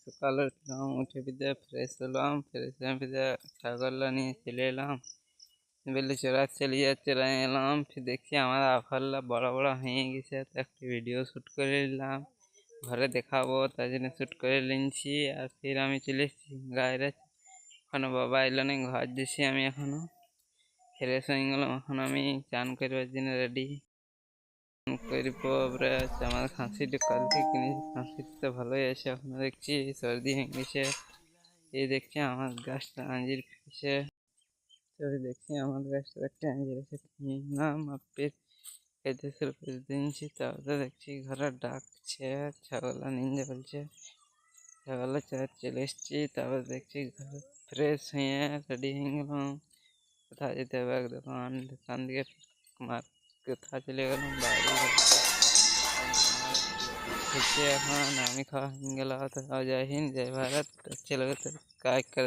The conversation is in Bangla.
সকালে উঠলাম, উঠে বিদে ফ্রেশ হলাম, ফ্রেশ হয়ে বিদে ছাগলটা নিয়ে চলে এলাম। বেলি চড়া চলিয়ে চলে এলাম, ফির দেখছি আমার আফাল্লা বড় বড় হয়ে গেছে, তো একটা ভিডিও শ্যুট করে নিলাম, ঘরে দেখাবো তাই জন্য শ্যুট করে নিচ্ছি। আর ফির আমি চলে এসেছি গায়ে, এখনো বাবা এলো না, ঘর যাচ্ছি আমি, এখনো ফ্রেশ হয়ে গেলাম। এখন আমি চান করবার জন্য রেডি করবো। আমার খাঁসিটা কাল থেকে কিনেছি, খাঁসিটা তো ভালোই আছে, এখনো দেখছি সর্দি হয়ে গেছে। এই দেখছি আমার গাছটা আঞ্জির ফেসে, দেখছি আমার গাছটা একটা আঞ্জির এসে নাম আপের খেতে শুরু করে দিয়েছি। তারপরে দেখছি ঘরে ডাকছে, ছাগলা নিন্দে বলছে, ছাগলা চলে এসছি। তারপর দেখছি ঘরে ফ্রেশ হয়ে রেডি হয়ে গেলাম, কোথায় যেতে হবে এক দোকান, দোকান দিকে মার কোথা চলে গেলাম বাইরে হচ্ছে। এখন আমি খাওয়া হয়ে গেল, তো জয় হিন্দ জয় ভারত, চলো কাজ করে।